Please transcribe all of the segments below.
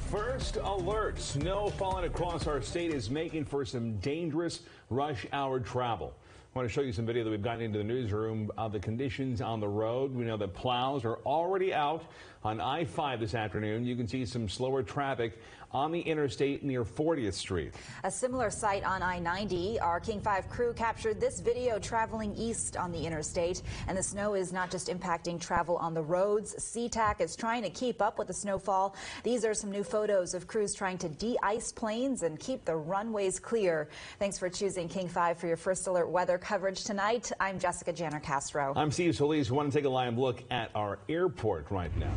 First alert, snow falling across our state is making for some dangerous rush hour travel. I want to show you some video that we've gotten into the newsroom of the conditions on the road. We know that plows are already out on I-5 this afternoon. You can see some slower traffic on the interstate near 40th Street. A similar sight on I-90. Our King 5 crew captured this video traveling east on the interstate. And the snow is not just impacting travel on the roads. SeaTac is trying to keep up with the snowfall. These are some new photos of crews trying to de-ice planes and keep the runways clear. Thanks for choosing King 5 for your first alert weather coverage tonight. I'm Jessica Janner Castro. I'm Steve Solis. We want to take a live look at our airport right now.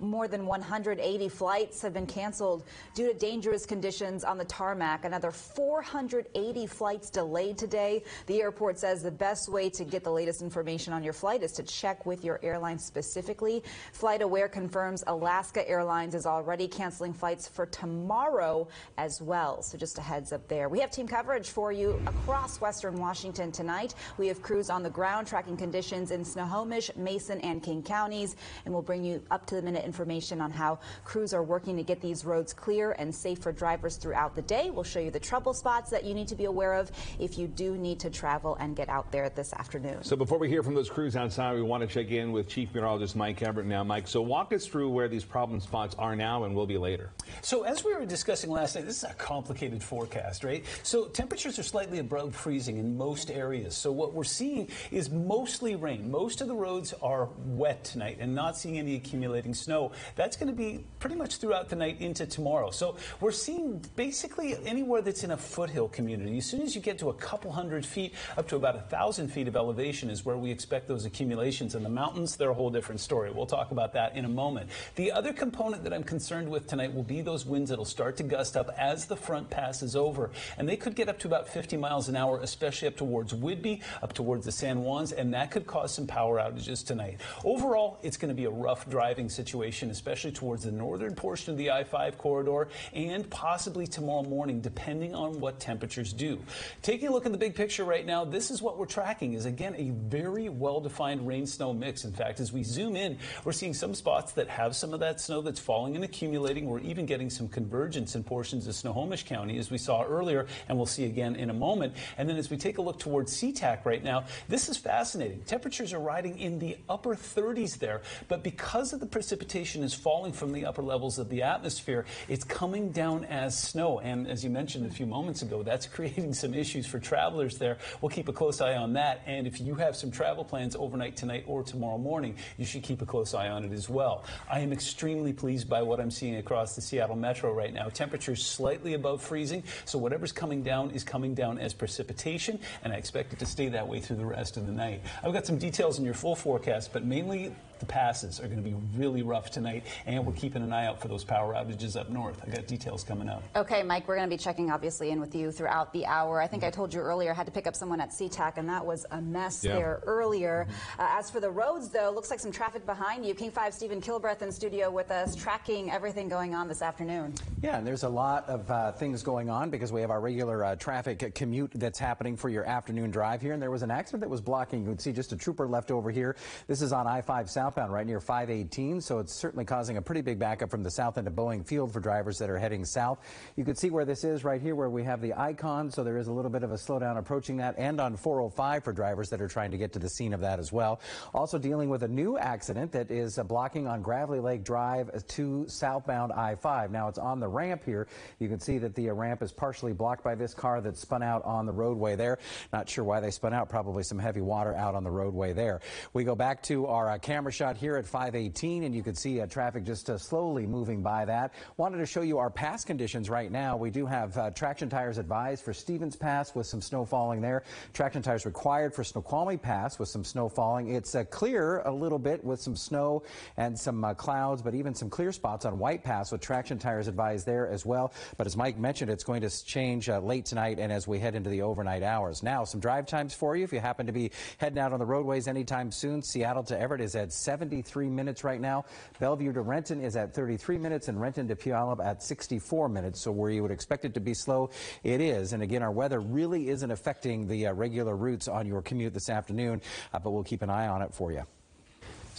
More than 180 flights have been canceled due to dangerous conditions on the tarmac. Another 480 flights delayed today. The airport says the best way to get the latest information on your flight is to check with your airline specifically. FlightAware confirms Alaska Airlines is already canceling flights for tomorrow as well. So just a heads up there. We have team coverage for you across western Washington tonight. We have crews on the ground tracking conditions in Snohomish, Mason, and King counties, and we'll bring you up to the minute information on how crews are working to get these roads clear and safe for drivers throughout the day. We'll show you the trouble spots that you need to be aware of if you do need to travel and get out there this afternoon. So before we hear from those crews outside, we want to check in with Chief Meteorologist Mike Everett now. Mike, so walk us through where these problem spots are now and will be later. So as we were discussing last night, this is a complicated forecast, right? So temperatures are slightly above freezing in most areas. So what we're seeing is mostly rain. Most of the roads are wet tonight and not seeing any accumulating snow. That's going to be pretty much throughout the night into tomorrow. So we're seeing basically anywhere that's in a foothill community. As soon as you get to a couple hundred feet, up to about 1,000 feet of elevation is where we expect those accumulations. In the mountains, they're a whole different story. We'll talk about that in a moment. The other component that I'm concerned with tonight will be those winds that'll start to gust up as the front passes over. And they could get up to about 50 miles an hour, especially up towards Whidbey, up towards the San Juans, and that could cause some power outages tonight. Overall, it's going to be a rough driving situation, especially towards the northern portion of the I-5 corridor and possibly tomorrow morning, depending on what temperatures do. Taking a look at the big picture right now, this is what we're tracking is, again, a very well-defined rain-snow mix. In fact, as we zoom in, we're seeing some spots that have some of that snow that's falling and accumulating. We're even getting some convergence in portions of Snohomish County, as we saw earlier, and we'll see again in a moment. And then as we take a look towards SeaTac right now, this is fascinating. Temperatures are riding in the upper 30s there, but because of the precipitation is falling from the upper levels of the atmosphere, it's coming down as snow. And as you mentioned a few moments ago, that's creating some issues for travelers there. We'll keep a close eye on that. And if you have some travel plans overnight tonight or tomorrow morning, you should keep a close eye on it as well. I am extremely pleased by what I'm seeing across the Seattle metro right now. Temperatures slightly above freezing, so whatever's coming down is coming down as precipitation, and I expect it to stay that way through the rest of the night. I've got some details in your full forecast, but mainly the passes are going to be really rough tonight, and we're keeping an eye out for those power outages up north. I got details coming up. Okay, Mike, we're going to be checking obviously in with you throughout the hour. I think I told you earlier I had to pick up someone at SeaTac, and that was a mess there earlier. As for the roads, though, looks like some traffic behind you. King 5 Stephen Kilbreth in studio with us, tracking everything going on this afternoon. Yeah, and there's a lot of things going on because we have our regular traffic commute that's happening for your afternoon drive here. And there was an accident that was blocking. You can see just a trooper left over here. This is on I-5 southbound right near 518, so it's certainly causing a pretty big backup from the south end of Boeing Field for drivers that are heading south. You can see where this is right here where we have the icon, so there is a little bit of a slowdown approaching that, and on 405 for drivers that are trying to get to the scene of that as well. Also dealing with a new accident that is blocking on Gravelly Lake Drive to southbound I-5. Now it's on the ramp here. You can see that the ramp is partially blocked by this car that spun out on the roadway there. Not sure why they spun out, probably some heavy water out on the roadway there. We go back to our camera shot here at 518, and you can see traffic just slowly moving by that. Wanted to show you our pass conditions right now. We do have traction tires advised for Stevens Pass with some snow falling there. Traction tires required for Snoqualmie Pass with some snow falling. It's clear a little bit with some snow and some clouds, but even some clear spots on White Pass with traction tires advised there as well. But as Mike mentioned, it's going to change late tonight and as we head into the overnight hours. Now, some drive times for you if you happen to be heading out on the roadways anytime soon. Seattle to Everett is at 73 minutes right now. Bellevue to Renton is at 33 minutes, and Renton to Puyallup at 64 minutes. So where you would expect it to be slow, it is. And again, our weather really isn't affecting the regular routes on your commute this afternoon, but we'll keep an eye on it for you.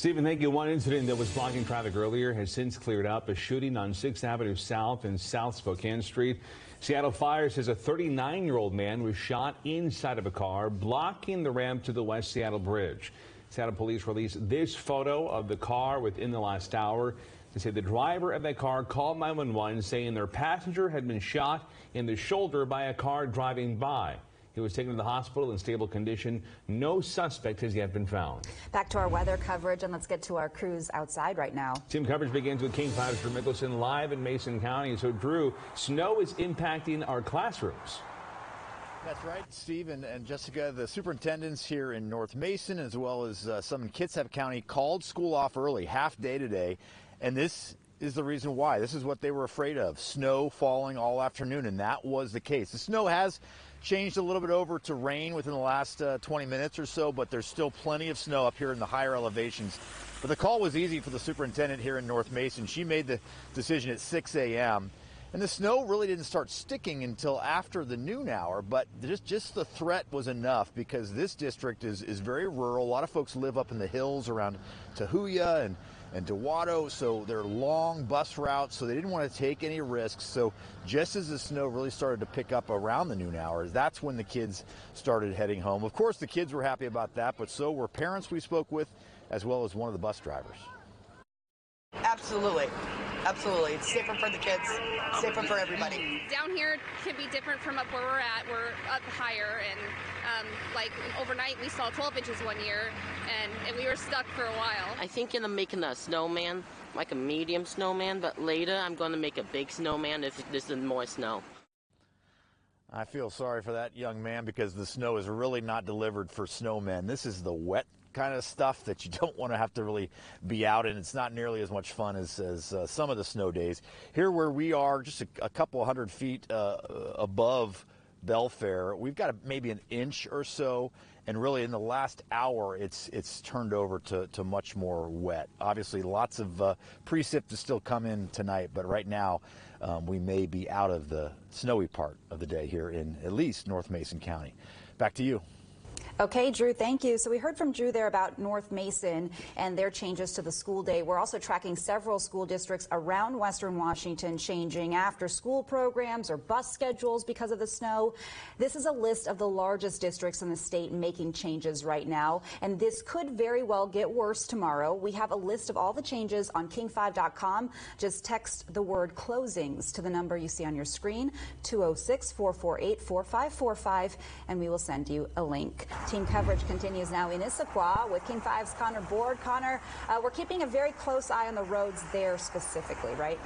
Stephen, thank you. One incident that was blocking traffic earlier has since cleared up. A shooting on 6th Avenue South and South Spokane Street. Seattle Fire says a 39-year-old man was shot inside of a car, blocking the ramp to the West Seattle Bridge. Seattle police released this photo of the car within the last hour. They say the driver of that car called 911 saying their passenger had been shot in the shoulder by a car driving by. He was taken to the hospital in stable condition. No suspect has yet been found. Back to our weather coverage, and let's get to our crews outside right now. Team coverage begins with King 5's Drew Mickelson live in Mason County. So, Drew, snow is impacting our classrooms. That's right, Steve and Jessica. The superintendents here in North Mason, as well as some in Kitsap County, called school off early, half day today. And this is the reason why. This is what they were afraid of, snow falling all afternoon, and that was the case. The snow has changed a little bit over to rain within the last 20 minutes or so, but there's still plenty of snow up here in the higher elevations. But the call was easy for the superintendent here in North Mason. She made the decision at 6 a.m. And the snow really didn't start sticking until after the noon hour, but just the threat was enough because this district is very rural. A lot of folks live up in the hills around Tahuya and Dewatto, so they're long bus routes, so they didn't want to take any risks. So just as the snow really started to pick up around the noon hour, that's when the kids started heading home. Of course, the kids were happy about that, but so were parents we spoke with, as well as one of the bus drivers. Absolutely. Absolutely. It's safer for the kids, safer for everybody. Down here can be different from up where we're at. We're up higher, and like overnight we saw 12 inches one year, and we were stuck for a while. I think I'm making a snowman, like a medium snowman, but later I'm going to make a big snowman if there's more snow. I feel sorry for that young man because the snow is really not delivered for snowmen. This is the wet kind of stuff that you don't want to have to really be out in. It's not nearly as much fun as some of the snow days. Here where we are, just a couple hundred feet above Belfair, we've got maybe an inch or so, and really in the last hour it's turned over to much more wet. Obviously lots of precip to still come in tonight, but right now we may be out of the snowy part of the day here in at least North Mason County. Back to you. Okay, Drew, thank you. So we heard from Drew there about North Mason and their changes to the school day. We're also tracking several school districts around Western Washington changing after school programs or bus schedules because of the snow. This is a list of the largest districts in the state making changes right now, and this could very well get worse tomorrow. We have a list of all the changes on king5.com. Just text the word closings to the number you see on your screen, 206-448-4545, and we will send you a link. Team coverage continues now in Issaquah with King 5's Connor Board. Connor, we're keeping a very close eye on the roads there specifically, right?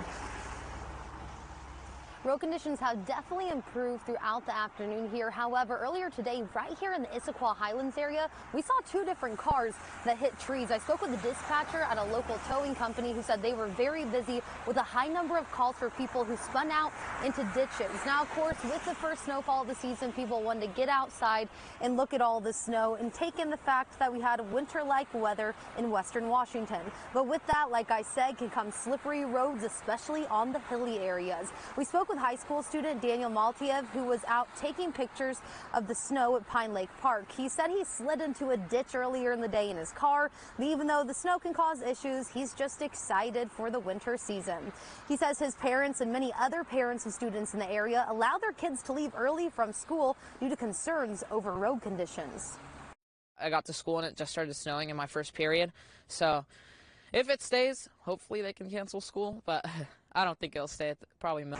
Road conditions have definitely improved throughout the afternoon here. However, earlier today, right here in the Issaquah Highlands area, we saw two different cars that hit trees. I spoke with the dispatcher at a local towing company who said they were very busy with a high number of calls for people who spun out into ditches. Now, of course, with the first snowfall of the season, people wanted to get outside and look at all the snow and take in the fact that we had winter-like weather in Western Washington. But with that, like I said, can come slippery roads, especially on the hilly areas. We spoke with high school student Daniel Maltiev, who was out taking pictures of the snow at Pine Lake Park. He said he slid into a ditch earlier in the day in his car. Even though the snow can cause issues, he's just excited for the winter season. He says his parents and many other parents of students in the area allow their kids to leave early from school due to concerns over road conditions. I got to school and it just started snowing in my first period. So if it stays, hopefully they can cancel school, but I don't think it'll stay. Probably not.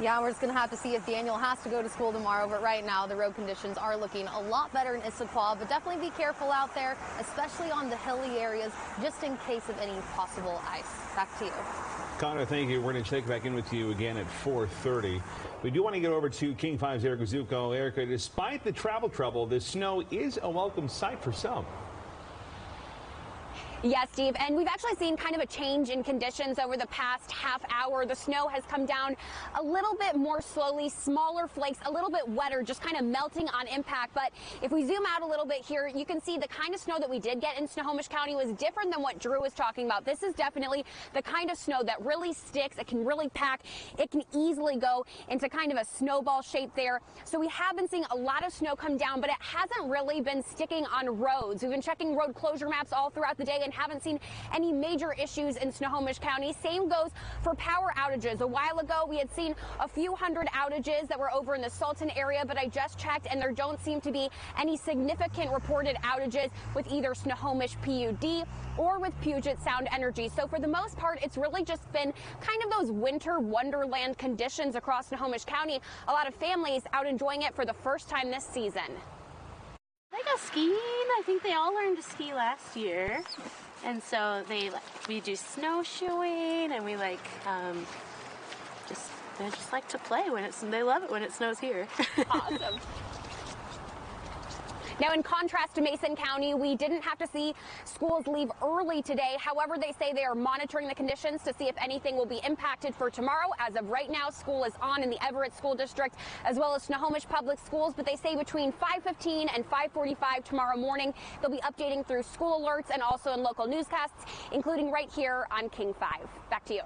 Yeah, we're just going to have to see if Daniel has to go to school tomorrow, but right now the road conditions are looking a lot better in Issaquah, but definitely be careful out there, especially on the hilly areas, just in case of any possible ice. Back to you. Connor, thank you. We're going to check back in with you again at 4:30. We do want to get over to King 5's Erica Zuko. Erica, despite the travel trouble, the snow is a welcome sight for some. Yes, Steve, and we've actually seen kind of a change in conditions over the past half hour. The snow has come down a little bit more slowly, smaller flakes, a little bit wetter, just kind of melting on impact. But if we zoom out a little bit here, you can see the kind of snow that we did get in Snohomish County was different than what Drew was talking about. This is definitely the kind of snow that really sticks. It can really pack. It can easily go into kind of a snowball shape there. So we have been seeing a lot of snow come down, but it hasn't really been sticking on roads. We've been checking road closure maps all throughout the day and haven't seen any major issues in Snohomish County. Same goes for power outages. A while ago, we had seen a few hundred outages that were over in the Sultan area, but I just checked and there don't seem to be any significant reported outages with either Snohomish PUD or with Puget Sound Energy. So for the most part, it's really just been kind of those winter wonderland conditions across Snohomish County. A lot of families out enjoying it for the first time this season. They go skiing. I think they all learned to ski last year, and so we do snowshoeing, and we just like to play when they love it when it snows here. Awesome. Now, in contrast to Mason County, we didn't have to see schools leave early today. However, they say they are monitoring the conditions to see if anything will be impacted for tomorrow. As of right now, school is on in the Everett School District as well as Snohomish Public Schools, but they say between 5:15 and 5:45 tomorrow morning, they'll be updating through school alerts and also in local newscasts, including right here on King 5. Back to you.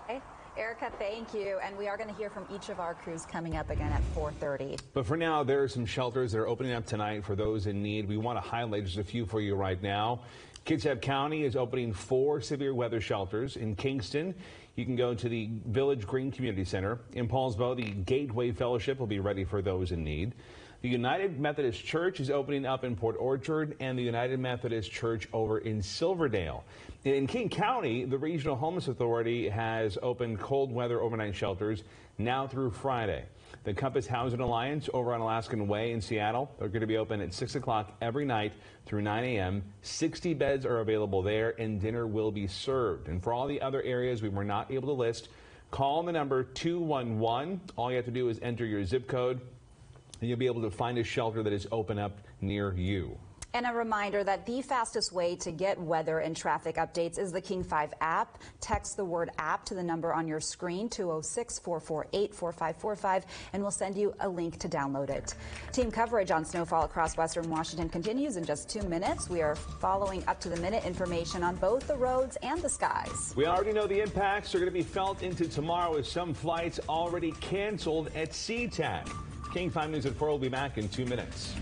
Okay. Erica, thank you. And we are going to hear from each of our crews coming up again at 4:30. But for now, there are some shelters that are opening up tonight for those in need. We want to highlight just a few for you right now. Kitsap County is opening 4 severe weather shelters. In Kingston, you can go to the Village Green Community Center. In Pomasl, the Gateway Fellowship will be ready for those in need. The United Methodist Church is opening up in Port Orchard and the United Methodist Church over in Silverdale. In King County, the Regional Homeless Authority has opened cold weather overnight shelters now through Friday. The Compass Housing Alliance over on Alaskan Way in Seattle are going to be open at 6 o'clock every night through 9 a.m. 60 beds are available there and dinner will be served. And for all the other areas we were not able to list, call the number 211. All you have to do is enter your zip code and you'll be able to find a shelter that is open up near you. And a reminder that the fastest way to get weather and traffic updates is the King 5 app. Text the word app to the number on your screen, 206-448-4545, and we'll send you a link to download it. Team coverage on snowfall across western Washington continues in just 2 minutes. We are following up-to-the-minute information on both the roads and the skies. We already know the impacts are going to be felt into tomorrow with some flights already canceled at SeaTac. King 5 News at 4 will be back in 2 minutes.